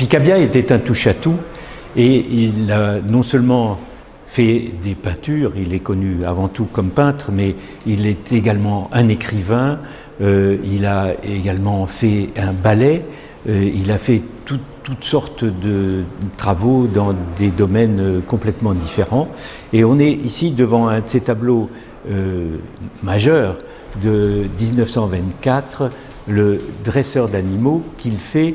Picabia était un touche-à-tout et il a non seulement fait des peintures, il est connu avant tout comme peintre, mais il est également un écrivain, il a également fait un ballet, il a fait toutes sortes de travaux dans des domaines complètement différents. Et on est ici devant un de ces tableaux majeurs de 1924, le dresseur d'animaux, qu'il fait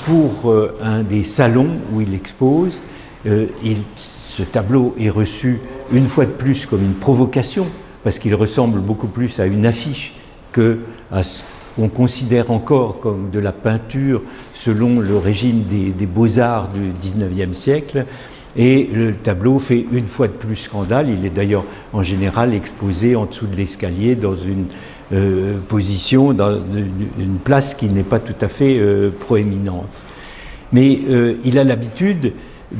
pour un des salons où il expose. Ce tableau est reçu une fois de plus comme une provocation, parce qu'il ressemble beaucoup plus à une affiche qu'à ce qu'on considère encore comme de la peinture selon le régime des beaux-arts du XIXe siècle. Et le tableau fait une fois de plus scandale. Il est d'ailleurs en général exposé en dessous de l'escalier dans une position, dans une place qui n'est pas tout à fait proéminente. Mais il a l'habitude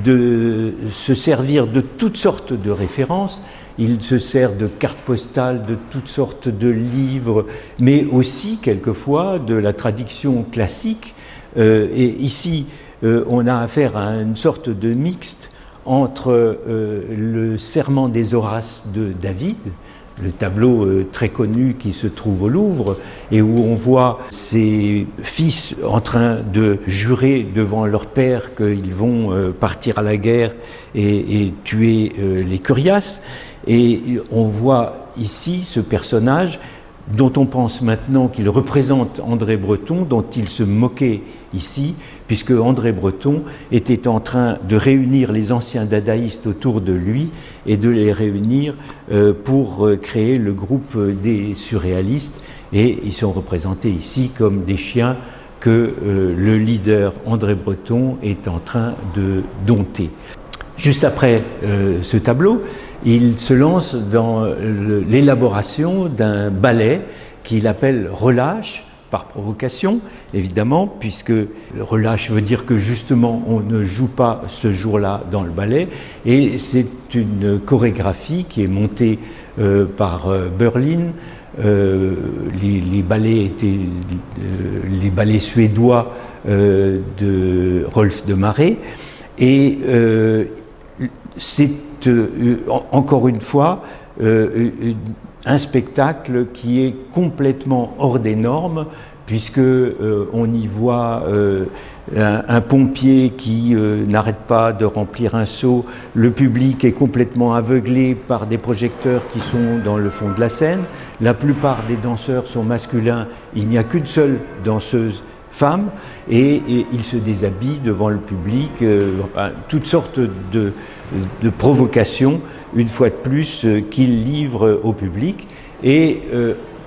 de se servir de toutes sortes de références. Il se sert de cartes postales, de toutes sortes de livres, mais aussi quelquefois de la traduction classique. Et ici, on a affaire à une sorte de mixte entre le Serment des Horaces de David, le tableau très connu qui se trouve au Louvre, et où on voit ses fils en train de jurer devant leur père qu'ils vont partir à la guerre et tuer les Curiaces. Et on voit ici ce personnage dont on pense maintenant qu'il représente André Breton, dont il se moquait ici, puisque André Breton était en train de réunir les anciens dadaïstes autour de lui et de les réunir pour créer le groupe des surréalistes. Et ils sont représentés ici comme des chiens que le leader André Breton est en train de dompter. Juste après ce tableau, il se lance dans l'élaboration d'un ballet qu'il appelle Relâche, par provocation, évidemment, puisque relâche veut dire que justement on ne joue pas ce jour-là dans le ballet, et c'est une chorégraphie qui est montée par Berlin. Les ballets étaient les ballets suédois de Rolf de Marais, et c'est encore une fois un spectacle qui est complètement hors des normes, puisque on y voit un pompier qui n'arrête pas de remplir un seau. Le public est complètement aveuglé par des projecteurs qui sont dans le fond de la scène. La plupart des danseurs sont masculins, il n'y a qu'une seule danseuse femme, et il se déshabille devant le public, toutes sortes de provocations, une fois de plus, qu'il livre au public. Et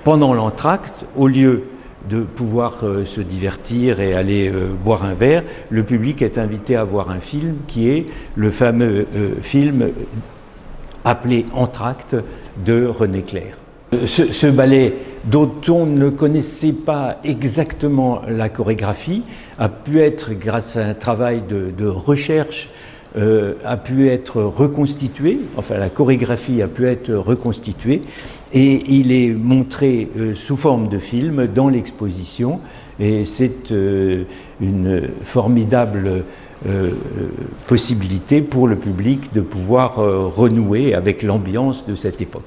pendant l'entracte, au lieu de pouvoir se divertir et aller boire un verre, le public est invité à voir un film qui est le fameux film appelé Entracte de René Clair. Ce ballet, dont on ne connaissait pas exactement la chorégraphie, a pu être, grâce à un travail de recherche, a pu être reconstitué, enfin la chorégraphie a pu être reconstituée, et il est montré sous forme de film dans l'exposition, et c'est une formidable possibilité pour le public de pouvoir renouer avec l'ambiance de cette époque.